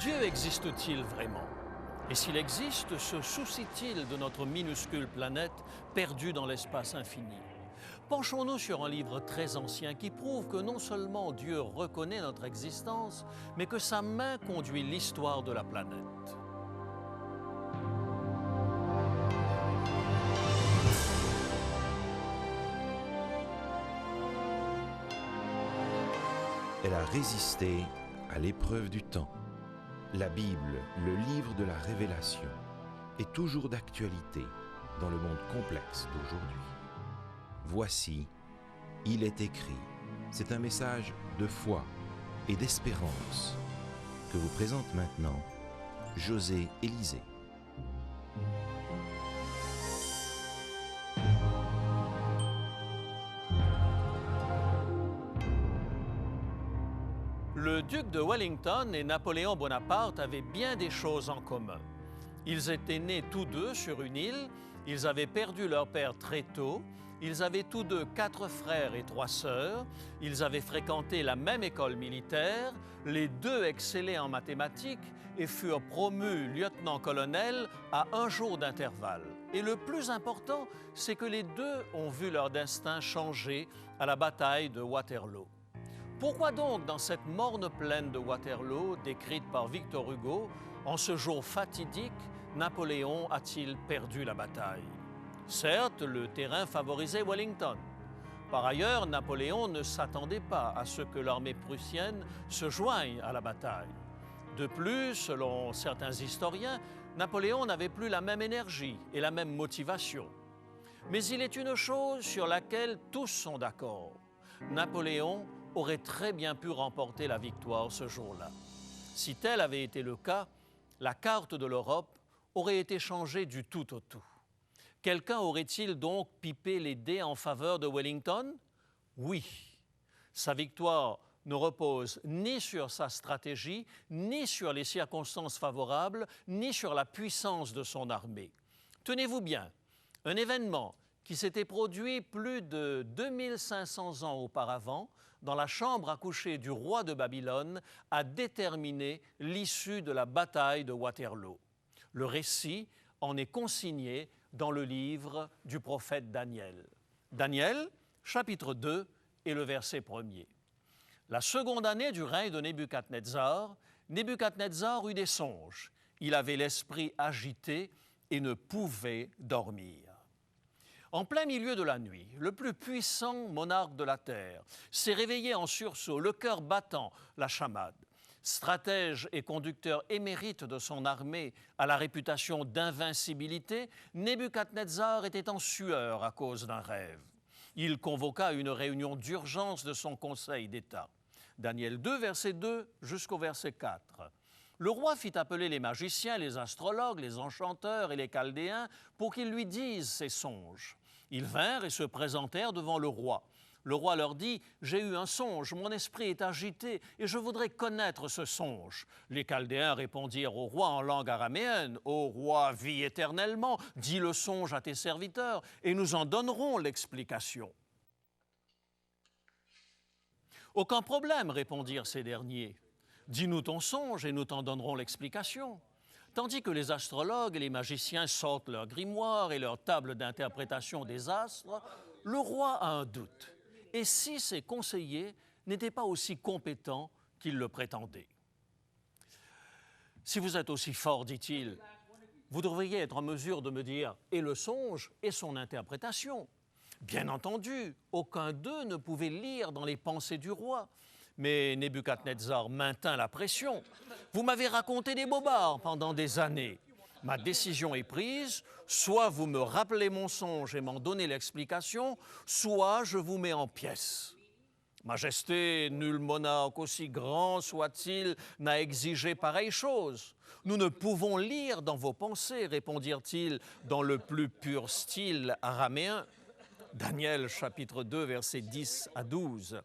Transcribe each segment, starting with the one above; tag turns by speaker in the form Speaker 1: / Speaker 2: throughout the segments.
Speaker 1: Dieu existe-t-il vraiment? Et s'il existe, se soucie-t-il de notre minuscule planète perdue dans l'espace infini? Penchons-nous sur un livre très ancien qui prouve que non seulement Dieu reconnaît notre existence, mais que sa main conduit l'histoire de la planète.
Speaker 2: Elle a résisté à l'épreuve du temps. La Bible, le livre de la révélation, est toujours d'actualité dans le monde complexe d'aujourd'hui. Voici, il est écrit. C'est un message de foi et d'espérance que vous présente maintenant José Élysée.
Speaker 1: Le duc de Wellington et Napoléon Bonaparte avaient bien des choses en commun. Ils étaient nés tous deux sur une île, ils avaient perdu leur père très tôt, ils avaient tous deux 4 frères et 3 sœurs, ils avaient fréquenté la même école militaire, les deux excellaient en mathématiques et furent promus lieutenant-colonel à 1 jour d'intervalle. Et le plus important, c'est que les deux ont vu leur destin changer à la bataille de Waterloo. Pourquoi donc, dans cette morne plaine de Waterloo, décrite par Victor Hugo, en ce jour fatidique, Napoléon a-t-il perdu la bataille? Certes, le terrain favorisait Wellington. Par ailleurs, Napoléon ne s'attendait pas à ce que l'armée prussienne se joigne à la bataille. De plus, selon certains historiens, Napoléon n'avait plus la même énergie et la même motivation. Mais il est une chose sur laquelle tous sont d'accord. Napoléon aurait très bien pu remporter la victoire ce jour-là. Si tel avait été le cas, la carte de l'Europe aurait été changée du tout au tout. Quelqu'un aurait-il donc pipé les dés en faveur de Wellington? Oui. Sa victoire ne repose ni sur sa stratégie, ni sur les circonstances favorables, ni sur la puissance de son armée. Tenez-vous bien, un événement qui s'était produit plus de 2500 ans auparavant dans la chambre à coucher du roi de Babylone a déterminé l'issue de la bataille de Waterloo. Le récit en est consigné dans le livre du prophète Daniel. Daniel, chapitre 2 et le verset 1er. La seconde année du règne de Nebuchadnezzar, Nebuchadnezzar eut des songes. Il avait l'esprit agité et ne pouvait dormir. En plein milieu de la nuit, le plus puissant monarque de la terre s'est réveillé en sursaut, le cœur battant, la chamade. Stratège et conducteur émérite de son armée à la réputation d'invincibilité, Nebuchadnezzar était en sueur à cause d'un rêve. Il convoqua une réunion d'urgence de son conseil d'État. Daniel 2, verset 2 jusqu'au verset 4. Le roi fit appeler les magiciens, les astrologues, les enchanteurs et les chaldéens pour qu'ils lui disent ses songes. Ils vinrent et se présentèrent devant le roi. Le roi leur dit « J'ai eu un songe, mon esprit est agité et je voudrais connaître ce songe. » Les Chaldéens répondirent au roi en langue araméenne « Ô roi, vis éternellement, dis le songe à tes serviteurs et nous en donnerons l'explication. » « Aucun problème, répondirent ces derniers. Dis-nous ton songe et nous t'en donnerons l'explication. » Tandis que les astrologues et les magiciens sortent leurs grimoires et leurs tables d'interprétation des astres, le roi a un doute. Et si ses conseillers n'étaient pas aussi compétents qu'ils le prétendaient? Si vous êtes aussi fort, dit-il, vous devriez être en mesure de me dire et le songe et son interprétation. Bien entendu, aucun d'eux ne pouvait lire dans les pensées du roi. Mais Nebuchadnezzar maintint la pression. Vous m'avez raconté des bobards pendant des années. Ma décision est prise, soit vous me rappelez mon songe et m'en donnez l'explication, soit je vous mets en pièces. Majesté, nul monarque, aussi grand soit-il, n'a exigé pareille chose. Nous ne pouvons lire dans vos pensées, répondirent-ils dans le plus pur style araméen. Daniel, chapitre 2, versets 10 à 12.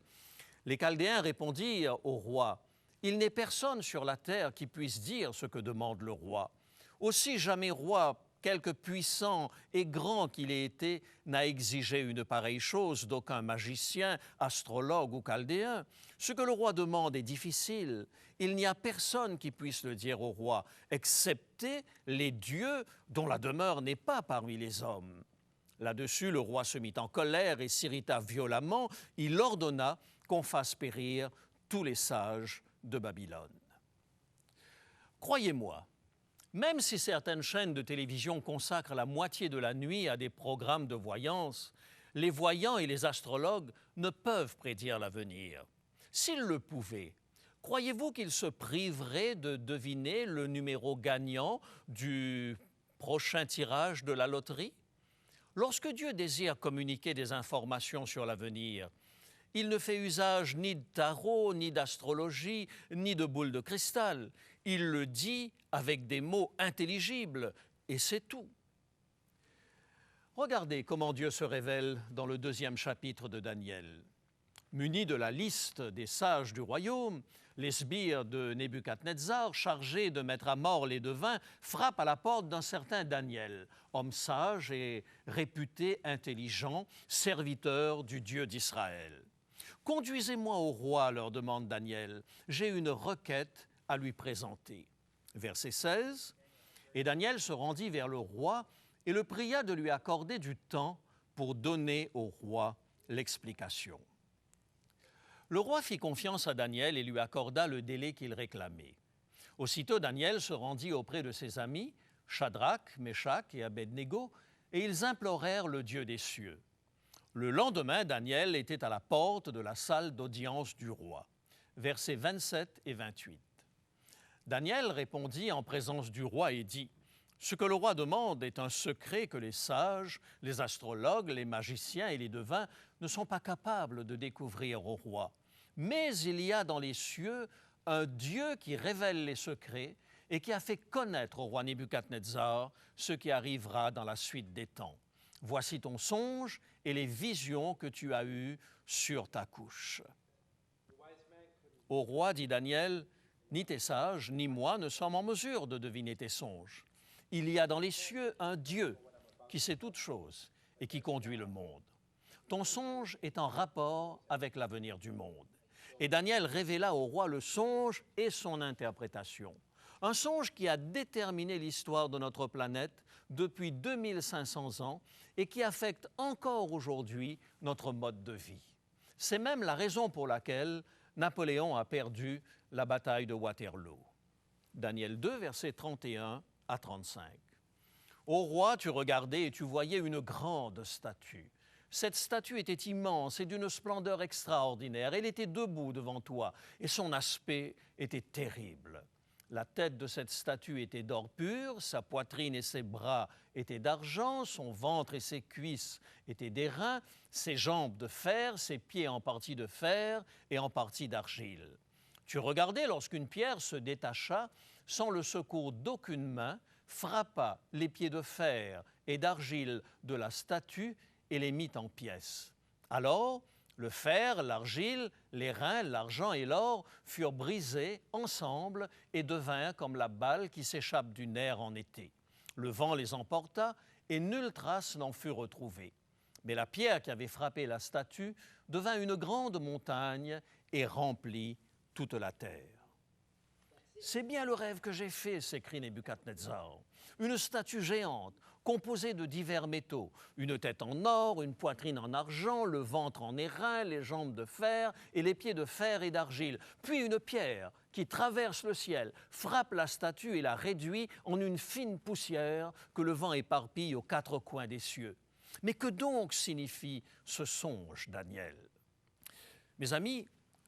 Speaker 1: Les Chaldéens répondirent au roi « Il n'est personne sur la terre qui puisse dire ce que demande le roi. Aussi jamais roi quelque puissant et grand qu'il ait été, n'a exigé une pareille chose d'aucun magicien, astrologue ou chaldéen. Ce que le roi demande est difficile. Il n'y a personne qui puisse le dire au roi, excepté les dieux dont la demeure n'est pas parmi les hommes. » Là-dessus, le roi se mit en colère et s'irrita violemment. Il ordonna qu'on fasse périr tous les sages de Babylone. Croyez-moi, même si certaines chaînes de télévision consacrent la moitié de la nuit à des programmes de voyance, les voyants et les astrologues ne peuvent prédire l'avenir. S'ils le pouvaient, croyez-vous qu'ils se priveraient de deviner le numéro gagnant du prochain tirage de la loterie? Lorsque Dieu désire communiquer des informations sur l'avenir, il ne fait usage ni de tarot, ni d'astrologie, ni de boules de cristal. Il le dit avec des mots intelligibles, et c'est tout. Regardez comment Dieu se révèle dans le 2e chapitre de Daniel. Muni de la liste des sages du royaume, les sbires de Nebuchadnezzar, chargés de mettre à mort les devins, frappent à la porte d'un certain Daniel, homme sage et réputé intelligent, serviteur du Dieu d'Israël. « Conduisez-moi au roi, leur demande Daniel, j'ai une requête à lui présenter. » Verset 16, « Et Daniel se rendit vers le roi et le pria de lui accorder du temps pour donner au roi l'explication. » Le roi fit confiance à Daniel et lui accorda le délai qu'il réclamait. Aussitôt, Daniel se rendit auprès de ses amis, Shadrach, Meshach et Abednego, et ils implorèrent le Dieu des cieux. Le lendemain, Daniel était à la porte de la salle d'audience du roi. Versets 27 et 28. Daniel répondit en présence du roi et dit « Ce que le roi demande est un secret que les sages, les astrologues, les magiciens et les devins ne sont pas capables de découvrir au roi. Mais il y a dans les cieux un Dieu qui révèle les secrets et qui a fait connaître au roi Nebuchadnezzar ce qui arrivera dans la suite des temps. Voici ton songe et les visions que tu as eues sur ta couche. » Au roi, dit Daniel, « Ni tes sages, ni moi ne sommes en mesure de deviner tes songes. Il y a dans les cieux un Dieu qui sait toutes choses et qui conduit le monde. Ton songe est en rapport avec l'avenir du monde. » Et Daniel révéla au roi le songe et son interprétation. Un songe qui a déterminé l'histoire de notre planète depuis 2500 ans et qui affecte encore aujourd'hui notre mode de vie. C'est même la raison pour laquelle Napoléon a perdu la bataille de Waterloo. Daniel 2, versets 31 à 35. Ô roi, tu regardais et tu voyais une grande statue. Cette statue était immense et d'une splendeur extraordinaire. Elle était debout devant toi et son aspect était terrible. La tête de cette statue était d'or pur, sa poitrine et ses bras étaient d'argent, son ventre et ses cuisses étaient d'airain, ses jambes de fer, ses pieds en partie de fer et en partie d'argile. Tu regardais lorsqu'une pierre se détacha, sans le secours d'aucune main, frappa les pieds de fer et d'argile de la statue et les mit en pièces. Alors, le fer, l'argile, l'airain, l'argent et l'or furent brisés ensemble et devinrent comme la balle qui s'échappe du nerf en été. Le vent les emporta et nulle trace n'en fut retrouvée. Mais la pierre qui avait frappé la statue devint une grande montagne et remplit toute la terre. « C'est bien le rêve que j'ai fait, s'écrie Nebuchadnezzar. Une statue géante, composée de divers métaux, une tête en or, une poitrine en argent, le ventre en airain, les jambes de fer et les pieds de fer et d'argile. Puis une pierre qui traverse le ciel, frappe la statue et la réduit en une fine poussière que le vent éparpille aux quatre coins des cieux. Mais que donc signifie ce songe, Daniel? Mes amis,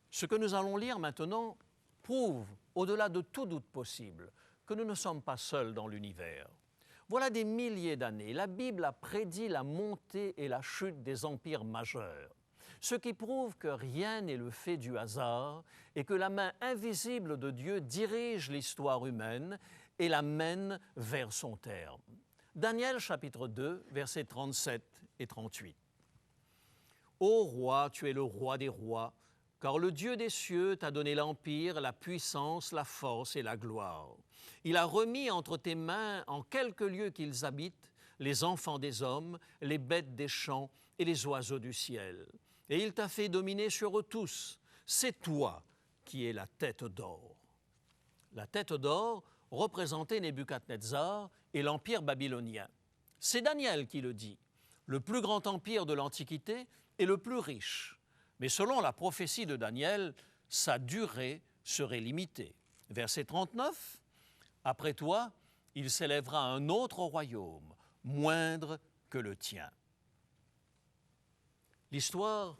Speaker 1: ce que nous allons lire maintenant prouve, au-delà de tout doute possible, que nous ne sommes pas seuls dans l'univers. Voilà des milliers d'années, la Bible a prédit la montée et la chute des empires majeurs, ce qui prouve que rien n'est le fait du hasard et que la main invisible de Dieu dirige l'histoire humaine et la mène vers son terme. Daniel chapitre 2, versets 37 et 38. « Ô roi, tu es le roi des rois, car le Dieu des cieux t'a donné l'empire, la puissance, la force et la gloire. Il a remis entre tes mains, en quelque lieu qu'ils habitent, les enfants des hommes, les bêtes des champs et les oiseaux du ciel. Et il t'a fait dominer sur eux tous. C'est toi qui es la tête d'or. La tête d'or représentait Nebuchadnezzar et l'empire babylonien. C'est Daniel qui le dit. Le plus grand empire de l'Antiquité est le plus riche. Mais selon la prophétie de Daniel, sa durée serait limitée. Verset 39, « Après toi, il s'élèvera un autre royaume, moindre que le tien. » L'histoire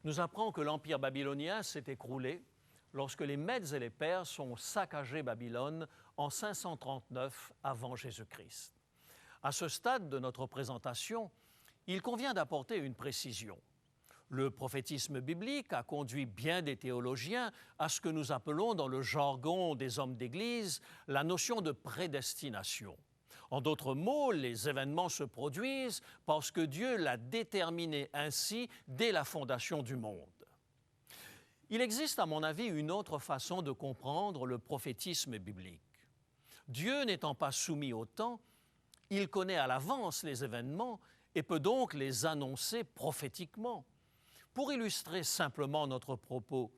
Speaker 1: nous apprend que l'empire babylonien s'est écroulé lorsque les Mèdes et les Perses ont saccagé Babylone en 539 avant Jésus-Christ. À ce stade de notre présentation, il convient d'apporter une précision. Le prophétisme biblique a conduit bien des théologiens à ce que nous appelons dans le jargon des hommes d'Église la notion de prédestination. En d'autres mots, les événements se produisent parce que Dieu l'a déterminé ainsi dès la fondation du monde. Il existe, à mon avis, une autre façon de comprendre le prophétisme biblique. Dieu n'étant pas soumis au temps, il connaît à l'avance les événements et peut donc les annoncer prophétiquement. Pour illustrer simplement notre propos,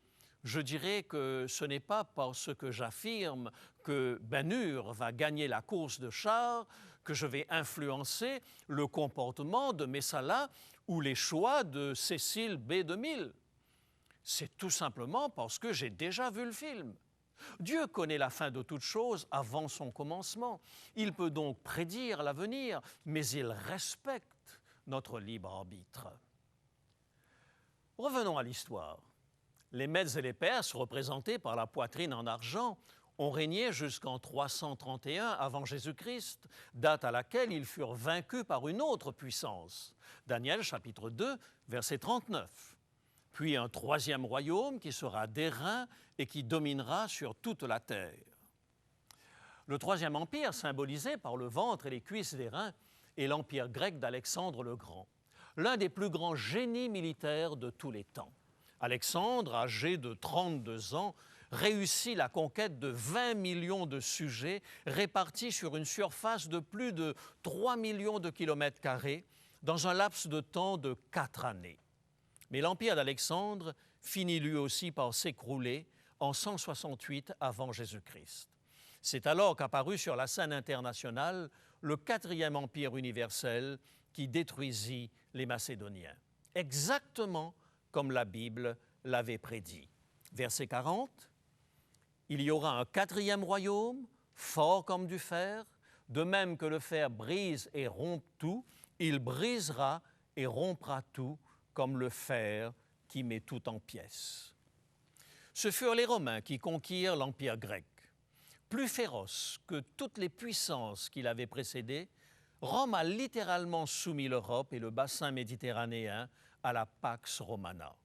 Speaker 1: je dirais que ce n'est pas parce que j'affirme que Ben-Hur va gagner la course de chars que je vais influencer le comportement de Messala ou les choix de Cécile B. DeMille. C'est tout simplement parce que j'ai déjà vu le film. Dieu connaît la fin de toute chose avant son commencement. Il peut donc prédire l'avenir, mais il respecte notre libre arbitre. Revenons à l'histoire. Les Mèdes et les Perses, représentés par la poitrine en argent, ont régné jusqu'en 331 avant Jésus-Christ, date à laquelle ils furent vaincus par une autre puissance. Daniel chapitre 2, verset 39. Puis un troisième royaume qui sera d'airain et qui dominera sur toute la terre. Le troisième empire, symbolisé par le ventre et les cuisses d'airain, est l'empire grec d'Alexandre le Grand, l'un des plus grands génies militaires de tous les temps. Alexandre, âgé de 32 ans, réussit la conquête de 20 millions de sujets répartis sur une surface de plus de 3 millions de kilomètres carrés dans un laps de temps de 4 années. Mais l'empire d'Alexandre finit lui aussi par s'écrouler en 168 avant Jésus-Christ. C'est alors qu'apparut sur la scène internationale le quatrième empire universel qui détruisit les Macédoniens, exactement comme la Bible l'avait prédit. Verset 40, « Il y aura un quatrième royaume, fort comme du fer, de même que le fer brise et rompt tout, il brisera et rompra tout comme le fer qui met tout en pièces. » Ce furent les Romains qui conquirent l'empire grec. Plus féroce que toutes les puissances qui l'avaient précédé, Rome a littéralement soumis l'Europe et le bassin méditerranéen à la Pax Romana.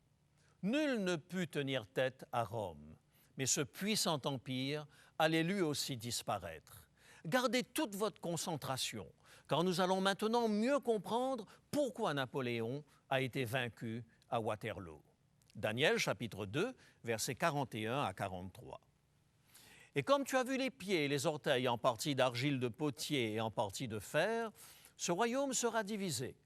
Speaker 1: Nul ne put tenir tête à Rome, mais ce puissant empire allait lui aussi disparaître. Gardez toute votre concentration, car nous allons maintenant mieux comprendre pourquoi Napoléon a été vaincu à Waterloo. Daniel chapitre 2, versets 41 à 43. « Et comme tu as vu les pieds et les orteils en partie d'argile de potier et en partie de fer, ce royaume sera divisé.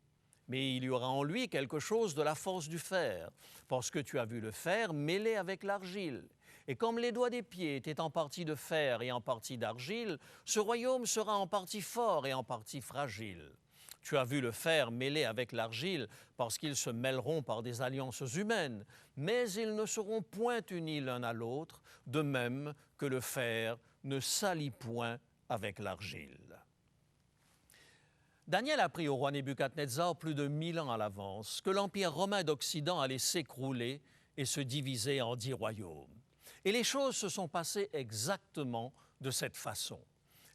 Speaker 1: Mais il y aura en lui quelque chose de la force du fer, parce que tu as vu le fer mêlé avec l'argile. Et comme les doigts des pieds étaient en partie de fer et en partie d'argile, ce royaume sera en partie fort et en partie fragile. Tu as vu le fer mêlé avec l'argile, parce qu'ils se mêleront par des alliances humaines, mais ils ne seront point unis l'un à l'autre, de même que le fer ne s'allie point avec l'argile. » Daniel apprit au roi Nebuchadnezzar plus de 1000 ans à l'avance que l'Empire romain d'Occident allait s'écrouler et se diviser en 10 royaumes. Et les choses se sont passées exactement de cette façon.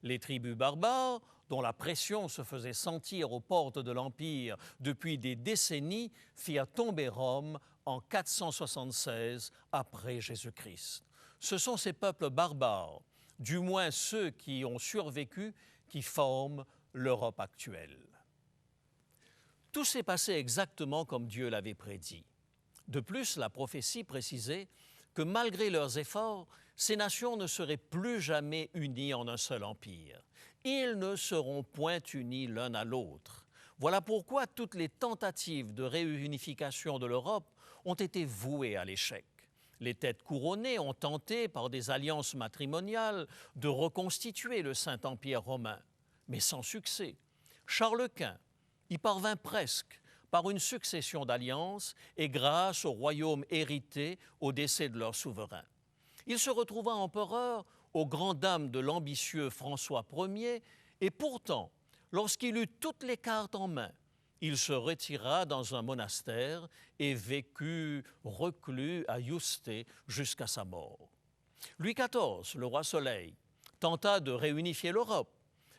Speaker 1: Les tribus barbares, dont la pression se faisait sentir aux portes de l'Empire depuis des décennies, firent tomber Rome en 476 après Jésus-Christ. Ce sont ces peuples barbares, du moins ceux qui ont survécu, qui forment l'Europe actuelle. Tout s'est passé exactement comme Dieu l'avait prédit. De plus, la prophétie précisait que malgré leurs efforts, ces nations ne seraient plus jamais unies en un seul empire. Ils ne seront point unis l'un à l'autre. Voilà pourquoi toutes les tentatives de réunification de l'Europe ont été vouées à l'échec. Les têtes couronnées ont tenté, par des alliances matrimoniales, de reconstituer le Saint-Empire romain, mais sans succès. Charles Quint y parvint presque, par une succession d'alliances et grâce au royaume hérité au décès de leur souverain. Il se retrouva empereur aux grandes dames de l'ambitieux François Ier, et pourtant, lorsqu'il eut toutes les cartes en main, il se retira dans un monastère et vécut reclus à Yuste jusqu'à sa mort. Louis XIV, le roi Soleil, tenta de réunifier l'Europe,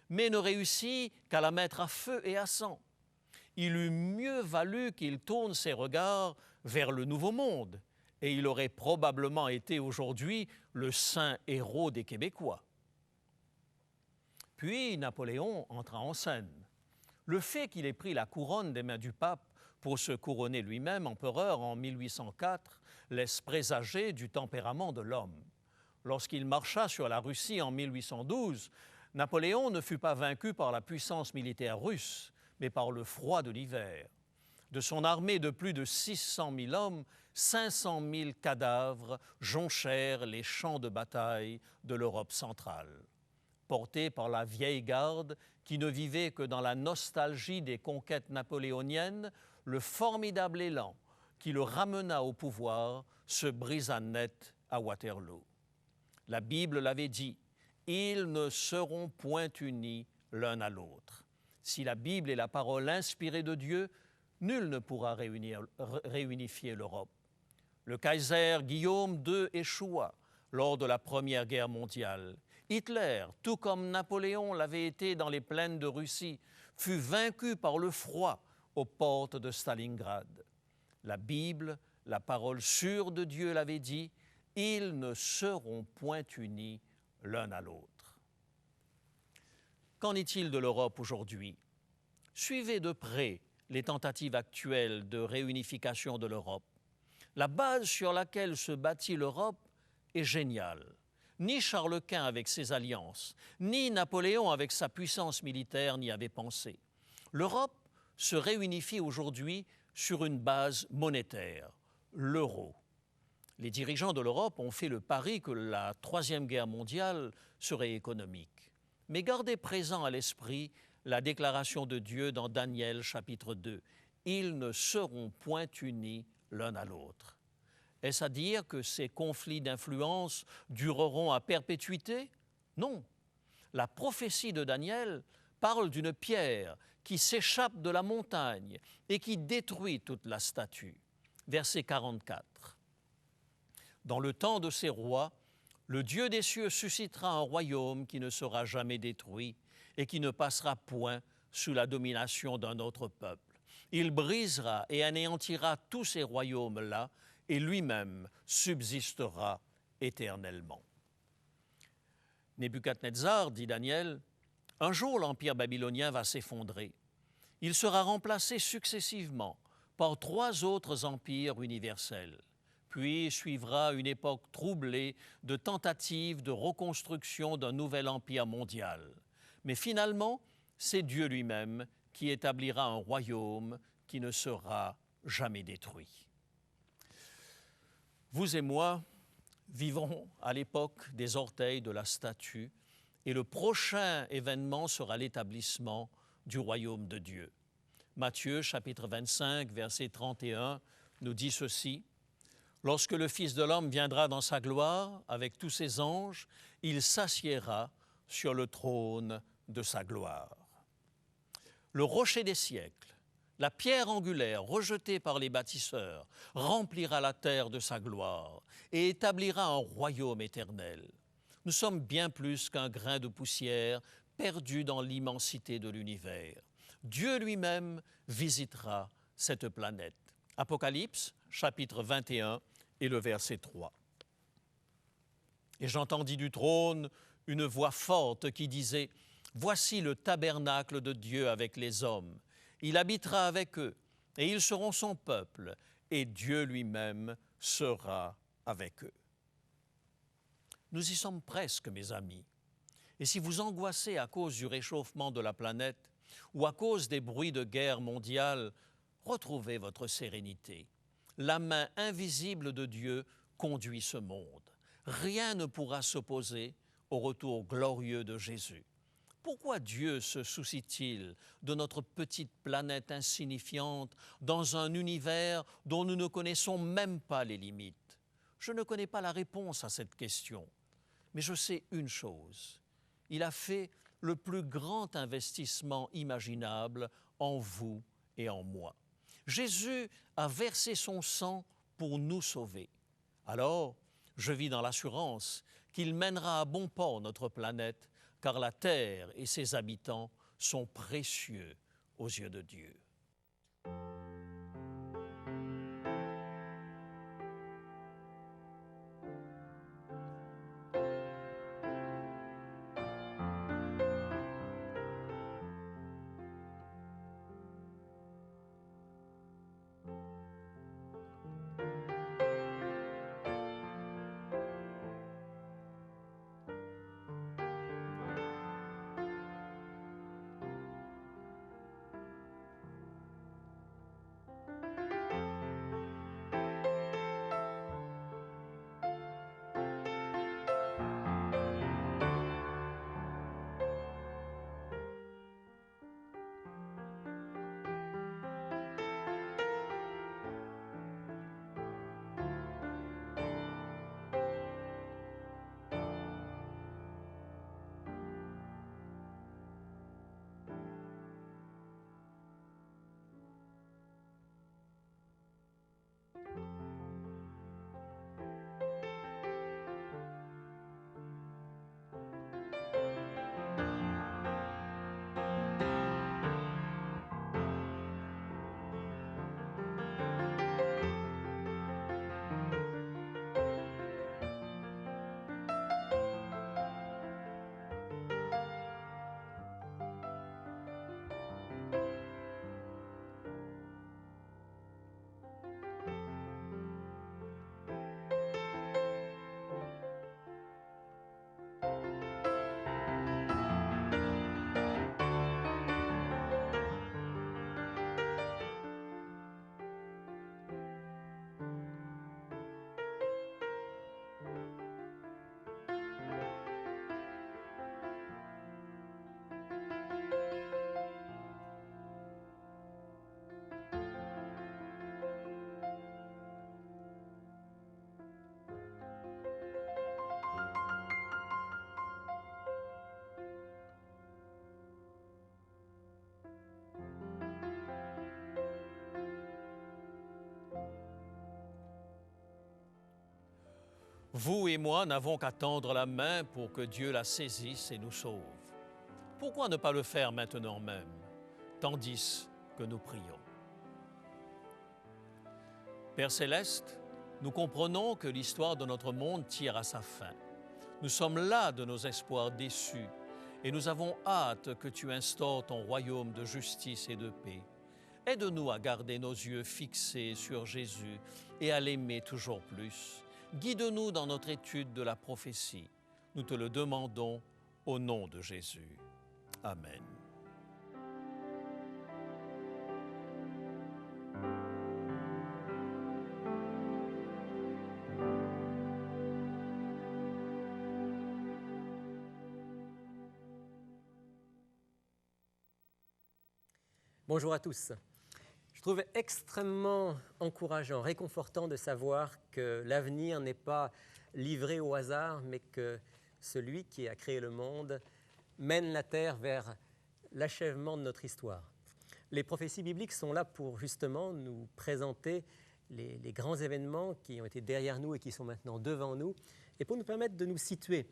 Speaker 1: mais ne réussit qu'à la mettre à feu et à sang. Il eût mieux valu qu'il tourne ses regards vers le Nouveau Monde, et il aurait probablement été aujourd'hui le saint héros des Québécois. Puis Napoléon entra en scène. Le fait qu'il ait pris la couronne des mains du pape pour se couronner lui-même empereur en 1804 laisse présager du tempérament de l'homme. Lorsqu'il marcha sur la Russie en 1812, Napoléon ne fut pas vaincu par la puissance militaire russe, mais par le froid de l'hiver. De son armée de plus de 600 000 hommes, 500 000 cadavres jonchèrent les champs de bataille de l'Europe centrale. Porté par la vieille garde qui ne vivait que dans la nostalgie des conquêtes napoléoniennes, le formidable élan qui le ramena au pouvoir se brisa net à Waterloo. La Bible l'avait dit, « Ils ne seront point unis l'un à l'autre ». Si la Bible est la parole inspirée de Dieu, nul ne pourra réunifier l'Europe. Le Kaiser Guillaume II échoua lors de la Première Guerre mondiale. Hitler, tout comme Napoléon l'avait été dans les plaines de Russie, fut vaincu par le froid aux portes de Stalingrad. La Bible, la parole sûre de Dieu l'avait dit, « Ils ne seront point unis l'un à l'autre ». Qu'en est-il de l'Europe aujourd'hui? Suivez de près les tentatives actuelles de réunification de l'Europe. La base sur laquelle se bâtit l'Europe est géniale. Ni Charles Quint avec ses alliances, ni Napoléon avec sa puissance militaire n'y avaient pensé. L'Europe se réunifie aujourd'hui sur une base monétaire, l'euro. Les dirigeants de l'Europe ont fait le pari que la Troisième Guerre mondiale serait économique. Mais gardez présent à l'esprit la déclaration de Dieu dans Daniel chapitre 2. « Ils ne seront point unis l'un à l'autre ». Est-ce à dire que ces conflits d'influence dureront à perpétuité? Non. La prophétie de Daniel parle d'une pierre qui s'échappe de la montagne et qui détruit toute la statue. Verset 44. Dans le temps de ces rois, le Dieu des cieux suscitera un royaume qui ne sera jamais détruit et qui ne passera point sous la domination d'un autre peuple. Il brisera et anéantira tous ces royaumes-là et lui-même subsistera éternellement. Nebuchadnezzar, dit Daniel, un jour l'empire babylonien va s'effondrer. Il sera remplacé successivement par 3 autres empires universels. Puis suivra une époque troublée de tentatives de reconstruction d'un nouvel empire mondial. Mais finalement, c'est Dieu lui-même qui établira un royaume qui ne sera jamais détruit. Vous et moi vivons à l'époque des orteils de la statue et le prochain événement sera l'établissement du royaume de Dieu. Matthieu, chapitre 25, verset 31, nous dit ceci. « Lorsque le Fils de l'homme viendra dans sa gloire avec tous ses anges, il s'assiera sur le trône de sa gloire. » Le rocher des siècles, la pierre angulaire rejetée par les bâtisseurs, remplira la terre de sa gloire et établira un royaume éternel. Nous sommes bien plus qu'un grain de poussière perdu dans l'immensité de l'univers. Dieu lui-même visitera cette planète. Apocalypse, chapitre 21 et le verset 3. Et j'entendis du trône une voix forte qui disait « Voici le tabernacle de Dieu avec les hommes. Il habitera avec eux, et ils seront son peuple, et Dieu lui-même sera avec eux. Nous y sommes presque, mes amis. Et si vous angoissez à cause du réchauffement de la planète ou à cause des bruits de guerre mondiale, retrouvez votre sérénité. La main invisible de Dieu conduit ce monde. Rien ne pourra s'opposer au retour glorieux de Jésus. Pourquoi Dieu se soucie-t-il de notre petite planète insignifiante dans un univers dont nous ne connaissons même pas les limites? Je ne connais pas la réponse à cette question, mais je sais une chose. Il a fait le plus grand investissement imaginable en vous et en moi. Jésus a versé son sang pour nous sauver. Alors, je vis dans l'assurance qu'il mènera à bon port notre planète, car la terre et ses habitants sont précieux aux yeux de Dieu. Vous et moi n'avons qu'à tendre la main pour que Dieu la saisisse et nous sauve. Pourquoi ne pas le faire maintenant même, tandis que nous prions? Père Céleste, nous comprenons que l'histoire de notre monde tire à sa fin. Nous sommes las de nos espoirs déçus et nous avons hâte que tu instaures ton royaume de justice et de paix. Aide-nous à garder nos yeux fixés sur Jésus et à l'aimer toujours plus. Guide-nous dans notre étude de la prophétie. Nous te le demandons au nom de Jésus. Amen.
Speaker 3: Bonjour à tous. Je trouve extrêmement encourageant, réconfortant de savoir que l'avenir n'est pas livré au hasard, mais que celui qui a créé le monde mène la terre vers l'achèvement de notre histoire. Les prophéties bibliques sont là pour justement nous présenter les grands événements qui ont été derrière nous et qui sont maintenant devant nous, et pour nous permettre de nous situer.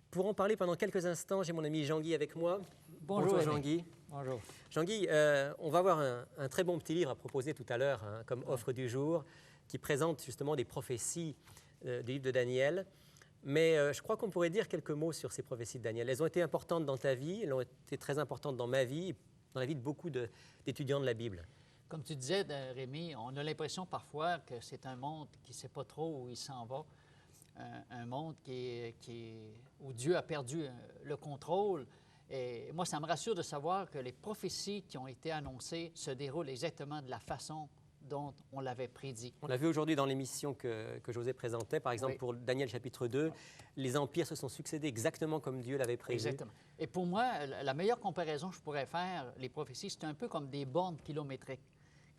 Speaker 3: Pour en parler pendant quelques instants, j'ai mon ami Jean-Guy avec moi. Bonjour Jean-Guy.
Speaker 4: Bonjour.
Speaker 3: Jean-Guy, on va avoir un très bon petit livre à proposer tout à l'heure comme offre du jour qui présente justement des prophéties du livre de Daniel. Mais je crois qu'on pourrait dire quelques mots sur ces prophéties de Daniel. Elles ont été importantes dans ta vie, elles ont été très importantes dans ma vie, dans la vie de beaucoup d'étudiants de la Bible.
Speaker 4: Comme tu disais, Rémi, on a l'impression parfois que c'est un monde qui ne sait pas trop où il s'en va, un monde où Dieu a perdu le contrôle. Et moi, ça me rassure de savoir que les prophéties qui ont été annoncées se déroulent exactement de la façon dont on l'avait prédit.
Speaker 3: On l'a vu aujourd'hui dans l'émission que José présentait, par exemple, pour Daniel chapitre 2, les empires se sont succédés exactement comme Dieu l'avait prévu.
Speaker 4: Exactement. Et pour moi, la meilleure comparaison que je pourrais faire, les prophéties, c'est un peu comme des bornes kilométriques.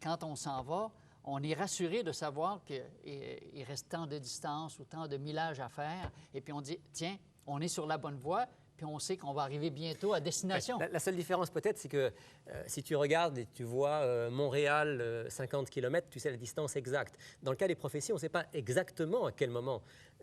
Speaker 4: Quand on s'en va, on est rassuré de savoir qu'il reste tant de distance ou tant de millages à faire, et puis on dit, tiens, on est sur la bonne voie, puis on sait qu'on va arriver bientôt à destination.
Speaker 3: La seule différence peut-être, c'est que si tu regardes et tu vois Montréal, 50 km, tu sais la distance exacte. Dans le cas des prophéties, on ne sait pas exactement à quel moment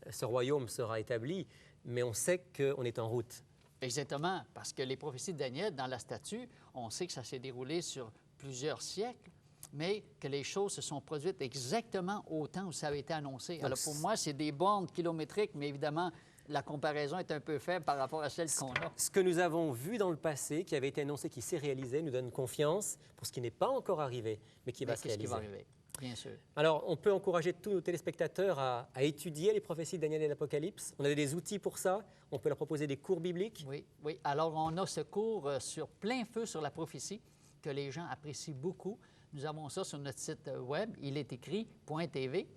Speaker 3: ce royaume sera établi, mais on sait qu'on est en route.
Speaker 4: Exactement, parce que les prophéties de Daniel, dans la statue, on sait que ça s'est déroulé sur plusieurs siècles, mais que les choses se sont produites exactement au temps où ça avait été annoncé. Alors pour moi, c'est des bornes kilométriques, mais évidemment, la comparaison est un peu faible par rapport à celle qu'on a.
Speaker 3: Ce que nous avons vu dans le passé, qui avait été annoncé, qui s'est réalisé, nous donne confiance pour ce qui n'est pas encore arrivé, mais qui va se réaliser.
Speaker 4: Qui va arriver, bien sûr.
Speaker 3: Alors, on peut encourager tous nos téléspectateurs à étudier les prophéties de Daniel et l'Apocalypse. On a des outils pour ça. On peut leur proposer des cours bibliques.
Speaker 4: Oui, oui. Alors, on a ce cours sur plein feu sur la prophétie que les gens apprécient beaucoup. Nous avons ça sur notre site web, ilestécrit.tv.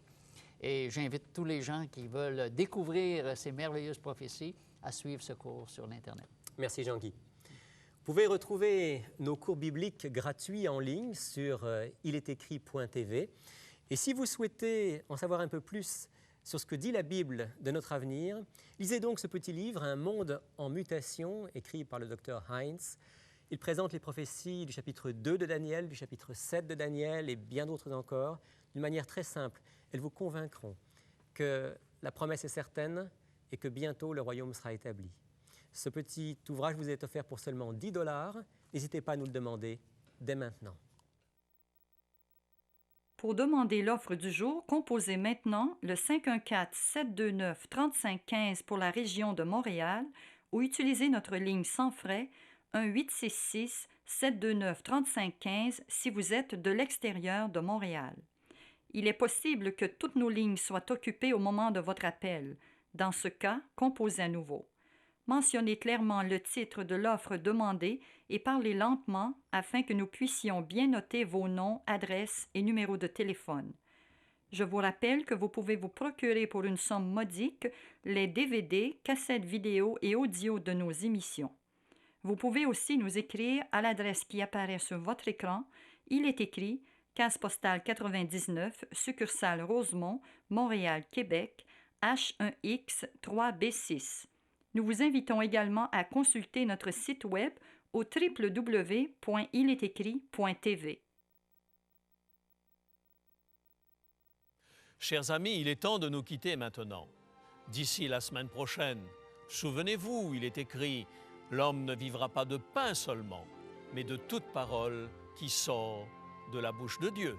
Speaker 4: Et j'invite tous les gens qui veulent découvrir ces merveilleuses prophéties à suivre ce cours sur l'Internet.
Speaker 3: Merci Jean-Guy. Vous pouvez retrouver nos cours bibliques gratuits en ligne sur ilestécrit.tv. Et si vous souhaitez en savoir un peu plus sur ce que dit la Bible de notre avenir, lisez donc ce petit livre, Un monde en mutation, écrit par le docteur Heinz. Il présente les prophéties du chapitre 2 de Daniel, du chapitre 7 de Daniel et bien d'autres encore, d'une manière très simple. Elles vous convaincront que la promesse est certaine et que bientôt le royaume sera établi. Ce petit ouvrage vous est offert pour seulement 10 $. N'hésitez pas à nous le demander dès maintenant.
Speaker 5: Pour demander l'offre du jour, composez maintenant le 514-729-3515 pour la région de Montréal ou utilisez notre ligne sans frais 1-866-729-3515 si vous êtes de l'extérieur de Montréal. Il est possible que toutes nos lignes soient occupées au moment de votre appel. Dans ce cas, composez à nouveau. Mentionnez clairement le titre de l'offre demandée et parlez lentement afin que nous puissions bien noter vos noms, adresses et numéros de téléphone. Je vous rappelle que vous pouvez vous procurer pour une somme modique les DVD, cassettes vidéo et audio de nos émissions. Vous pouvez aussi nous écrire à l'adresse qui apparaît sur votre écran. Il est écrit Case postale 99, succursale Rosemont, Montréal, Québec, H1X 3B6. Nous vous invitons également à consulter notre site web au www.ilestécrit.tv.
Speaker 1: Chers amis, il est temps de nous quitter maintenant. D'ici la semaine prochaine, souvenez-vous, il est écrit « L'homme ne vivra pas de pain seulement, mais de toute parole qui sort de la bouche de Dieu ».